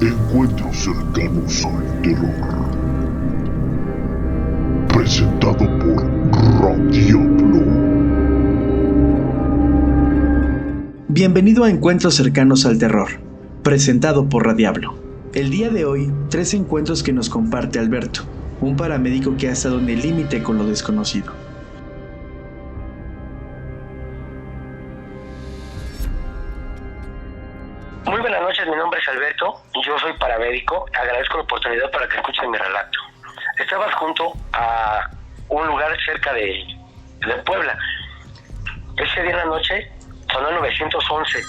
Encuentros cercanos al terror. Presentado por Radiablo. Bienvenido a Encuentros cercanos al terror, presentado por Radiablo. El día de hoy, 3 encuentros que nos comparte Alberto, un paramédico que ha estado en el límite con lo desconocido. Muy buenas noches, mi nombre es Alberto, yo soy paramédico, agradezco la oportunidad para que escuchen mi relato. Estaba junto a un lugar cerca de Puebla. Ese día en la noche sonó el 911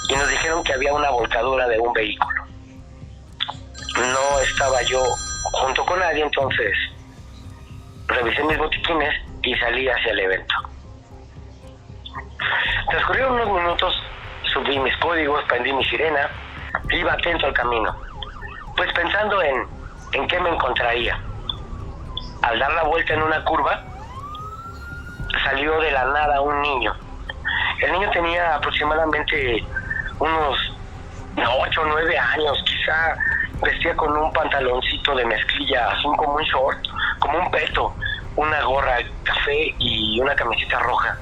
y nos dijeron que había una volcadura de un vehículo. No estaba yo junto con nadie, entonces revisé mis botiquines y salí hacia el evento. Transcurrieron unos minutos, subí mis códigos, prendí mi sirena, iba atento al camino, pues pensando en qué me encontraría. Al dar la vuelta en una curva, salió de la nada un niño. El niño tenía aproximadamente unos 8 o 9 años, quizá. Vestía con un pantaloncito de mezclilla azul como un short, como un peto, una gorra café y una camiseta roja.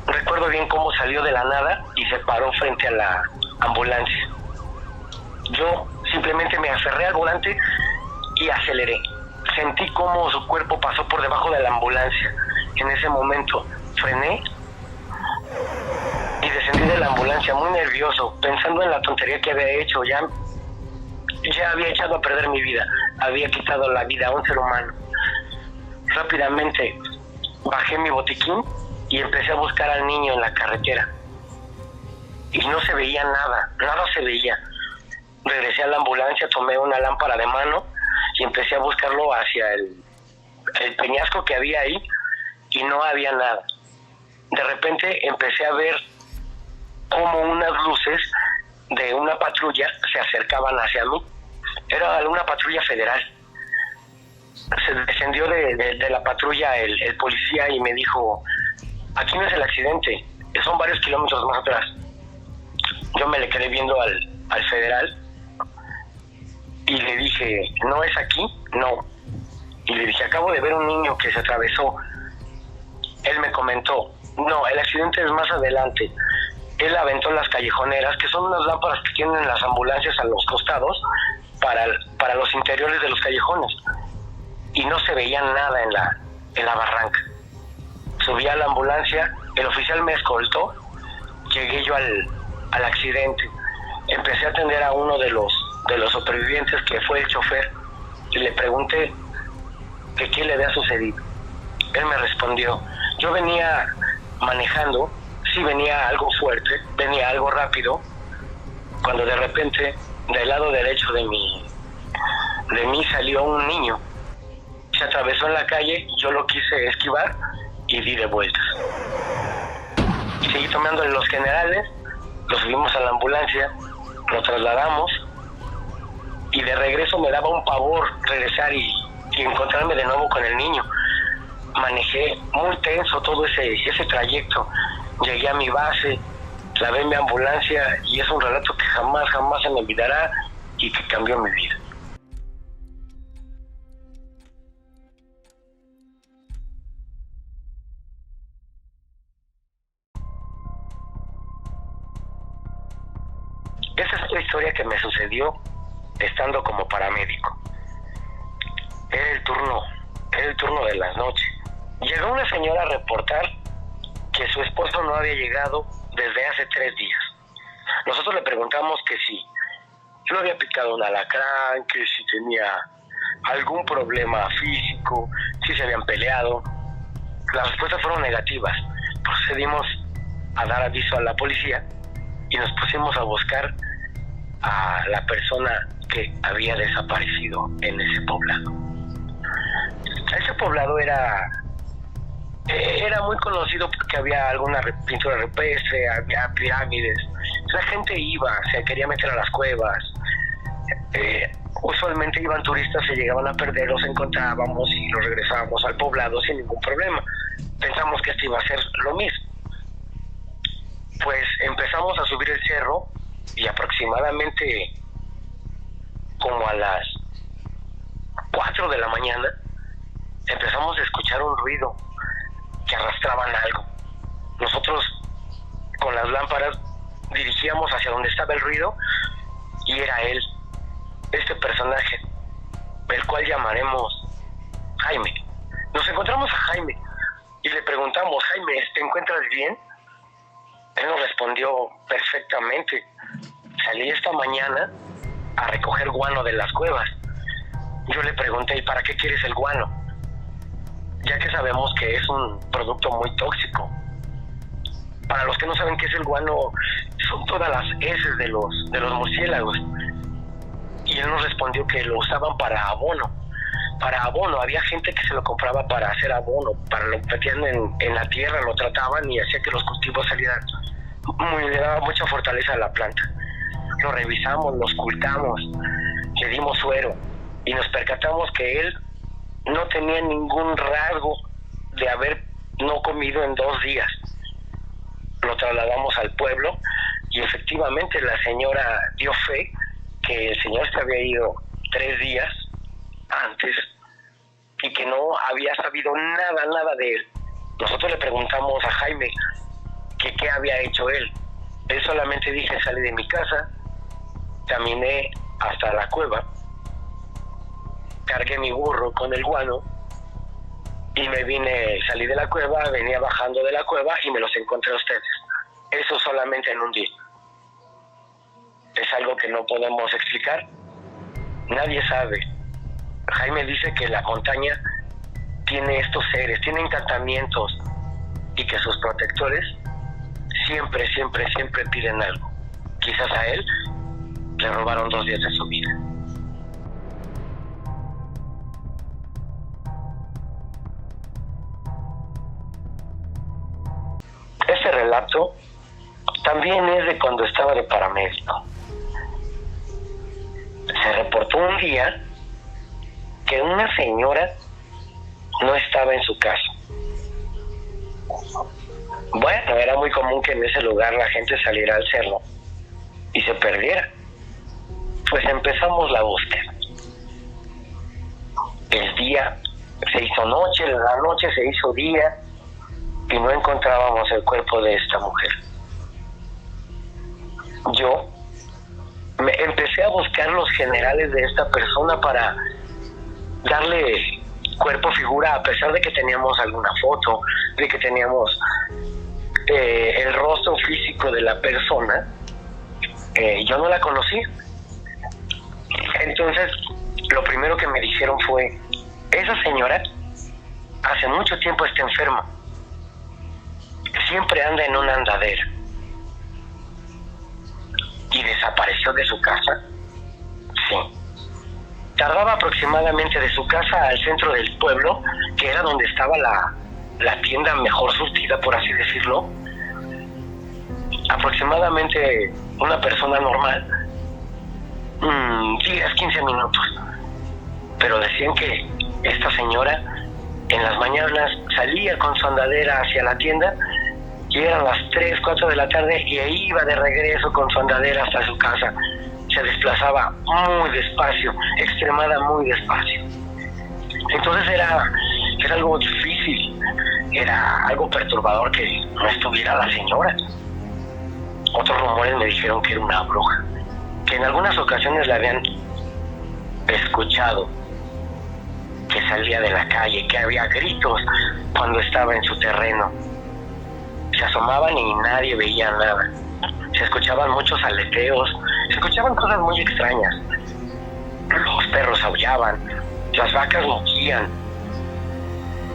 Recuerdo bien cómo salió de la nada y se paró frente a la ambulancia. Yo simplemente me aferré al volante y aceleré. Sentí cómo su cuerpo pasó por debajo de la ambulancia. En ese momento frené y descendí de la ambulancia muy nervioso, pensando en la tontería que había hecho. Ya había echado a perder mi vida, había quitado la vida a un ser humano. Rápidamente bajé mi botiquín y empecé a buscar al niño en la carretera. Y no se veía nada se veía. Regresé a la ambulancia, tomé una lámpara de mano y empecé a buscarlo hacia el peñasco que había ahí y no había nada. De repente empecé a ver cómo unas luces de una patrulla se acercaban hacia mí. Era una patrulla federal. Se descendió de la patrulla el policía y me dijo: aquí no es el accidente, son varios kilómetros más atrás. Yo me le quedé viendo al federal y le dije: ¿no es aquí? No. Y le dije: acabo de ver un niño que se atravesó. Él me comentó: no, el accidente es más adelante. Él aventó las callejoneras, que son unas lámparas que tienen las ambulancias a los costados para los interiores de los callejones, y no se veía nada en la barranca. Subí a la ambulancia, el oficial me escoltó, llegué yo al accidente, empecé a atender a uno de los supervivientes, que fue el chofer, y le pregunté que qué le había sucedido. Él me respondió: yo venía manejando, sí venía algo fuerte, venía algo rápido, cuando de repente del lado derecho de mí salió un niño. Se atravesó en la calle, yo lo quise esquivar y di de vueltas. Seguí tomando los generales, lo subimos a la ambulancia, lo trasladamos y de regreso me daba un pavor regresar y encontrarme de nuevo con el niño. Manejé muy tenso todo ese trayecto. Llegué a mi base, lavé mi ambulancia y es un relato que jamás se me olvidará y que cambió mi vida. Esa es la historia que me sucedió estando como paramédico. Era el turno de las noches. Llegó una señora a reportar que su esposo no había llegado desde hace 3 días. Nosotros le preguntamos que si lo había picado un alacrán, que si tenía algún problema físico, si se habían peleado. Las respuestas fueron negativas. Procedimos a dar aviso a la policía y nos pusimos a buscar a la persona que había desaparecido en ese poblado. Ese poblado era muy conocido porque había alguna pintura rupestre, había pirámides. La gente iba, se quería meter a las cuevas. Usualmente iban turistas, se llegaban a perder, los encontrábamos y los regresábamos al poblado sin ningún problema. Pensamos que esto iba a ser lo mismo. Pues empezamos a subir el cerro y aproximadamente como a las 4 de la mañana empezamos a escuchar un ruido que arrastraban algo. Nosotros con las lámparas dirigíamos hacia donde estaba el ruido y era él, este personaje, el cual llamaremos Jaime. Nos encontramos a Jaime y le preguntamos: Jaime, ¿te encuentras bien? Él nos respondió: perfectamente. Salí esta mañana a recoger guano de las cuevas. Yo le pregunté: ¿y para qué quieres el guano? Ya que sabemos que es un producto muy tóxico. Para los que no saben qué es el guano, son todas las heces de los murciélagos. Y él nos respondió que lo usaban para abono. Para abono, había gente que se lo compraba para hacer abono, para lo metían en la tierra, lo trataban y hacía que los cultivos salieran. Le daba mucha fortaleza a la planta. Lo revisamos, lo ocultamos, le dimos suero y nos percatamos que él no tenía ningún rasgo de haber no comido en 2 días. Lo trasladamos al pueblo y efectivamente la señora dio fe que el señor se había ido 3 días antes y que no había sabido nada de él. Nosotros le preguntamos a Jaime que qué había hecho él. Él solamente dice: salí de mi casa, caminé hasta la cueva, cargué mi burro con el guano y salí de la cueva, venía bajando de la cueva y me los encontré a ustedes. Eso solamente en un día. Es algo que no podemos explicar. Nadie sabe. Jaime dice que la montaña tiene estos seres, tiene encantamientos y que sus protectores siempre piden algo. Quizás a él le robaron 2 días de su vida. Este relato también es de cuando estaba de paramédico. Se reportó un día que una señora no estaba en su casa. Bueno, era muy común que en ese lugar la gente saliera al cerro y se perdiera. Pues empezamos la búsqueda. El día se hizo noche, la noche se hizo día y no encontrábamos el cuerpo de esta mujer. Yo me empecé a buscar los generales de esta persona para darle cuerpo, figura, a pesar de que teníamos alguna foto, de que teníamos el rostro físico de la persona. Yo no la conocí. Entonces, lo primero que me dijeron fue: esa señora hace mucho tiempo está enferma. Siempre anda en una andadera. ¿Y desapareció de su casa? Sí. Tardaba aproximadamente de su casa al centro del pueblo, que era donde estaba la tienda mejor surtida, por así decirlo. Aproximadamente una persona normal, 10, 15 minutos. Pero decían que esta señora en las mañanas salía con su andadera hacia la tienda y eran las 3, 4 de la tarde y ahí iba de regreso con su andadera hasta su casa. Se desplazaba muy despacio, muy despacio. Entonces era algo difícil, era algo perturbador que no estuviera la señora. Otros rumores me dijeron que era una bruja, que en algunas ocasiones la habían escuchado, que salía de la calle, que había gritos cuando estaba en su terreno. Se asomaban y nadie veía nada. Se escuchaban muchos aleteos, se escuchaban cosas muy extrañas. Los perros aullaban, las vacas mugían,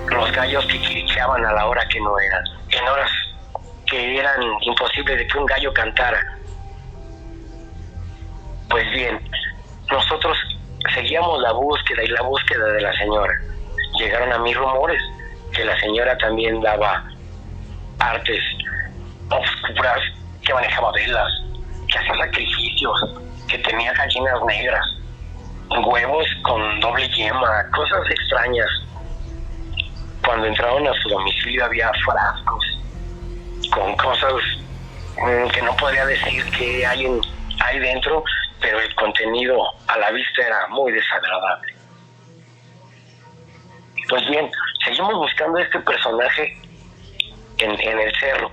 los gallos quiquiricheaban a la hora que no eran, en horas que eran imposibles de que un gallo cantara. Pues bien, nosotros seguíamos la búsqueda de la señora. Llegaron a mí rumores que la señora también daba artes oscuras, que manejaba velas, que hacía sacrificios, que tenía gallinas negras, huevos con doble yema, cosas extrañas. Cuando entraron a su domicilio había frascos con cosas que no podría decir que hay ahí dentro, pero el contenido a la vista era muy desagradable. Pues bien, seguimos buscando a este personaje en el cerro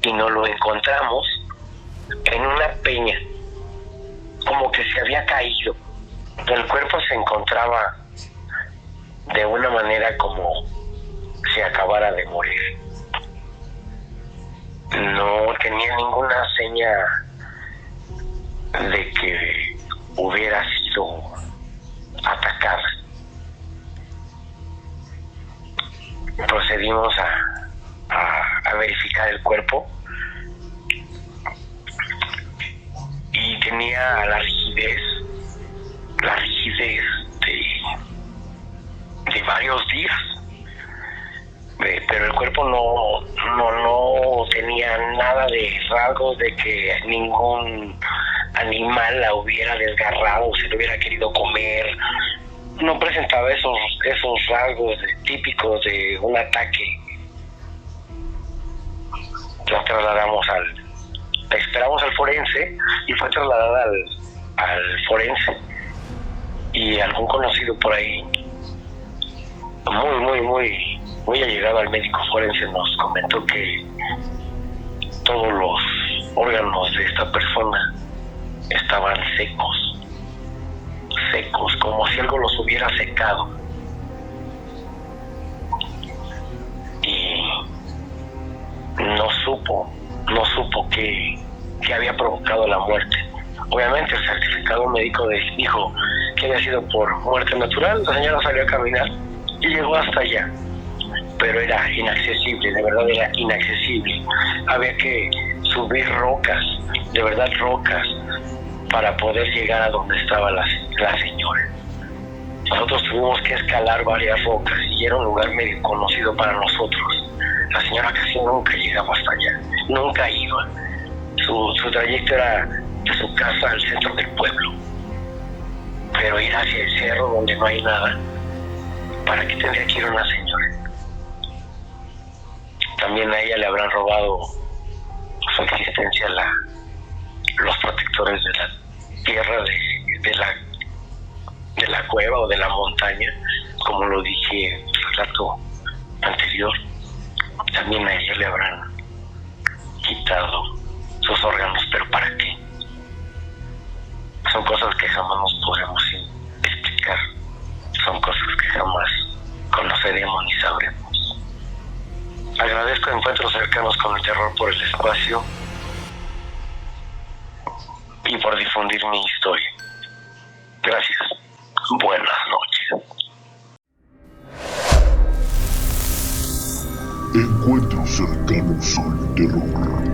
y nos lo encontramos en una peña, como que se había caído. El cuerpo se encontraba de una manera como si acabara de morir. No tenía ninguna seña de que hubiera sido atacada. Procedimos a verificar el cuerpo y tenía la rigidez de varios días, pero el cuerpo no tenía nada de rasgos de que ningún animal la hubiera desgarrado o se lo hubiera querido comer. No presentaba esos rasgos típicos de un ataque. La trasladamos esperamos al forense y fue trasladada al forense, y algún conocido por ahí muy allegado al médico forense nos comentó que todos los órganos de esta persona estaban secos, como si algo los hubiera secado. Y no supo qué había provocado la muerte. Obviamente el certificado médico dijo que había sido por muerte natural. La señora salió a caminar y llegó hasta allá, pero era inaccesible, de verdad era inaccesible. Había que subir rocas, de verdad rocas, para poder llegar a donde estaba la señora. Nosotros tuvimos que escalar varias rocas y era un lugar medio conocido para nosotros. La señora casi nunca llegaba hasta allá, nunca iba. Su trayecto era de su casa al centro del pueblo, pero ir hacia el cerro donde no hay nada, ¿para qué tendría que ir una señora? También a ella le habrán robado su existencia los protectores de la tierra, de la cueva o de la montaña, como lo dije en el relato anterior. También a ella le habrán quitado sus órganos, pero ¿para qué? Son cosas que jamás nos podremos explicar, son cosas que jamás conoceremos ni sabremos. Agradezco Encuentros Cercanos con el Terror por el espacio y por difundir mi historia. Gracias. Buenas noches. Encuentros cercanos al terror.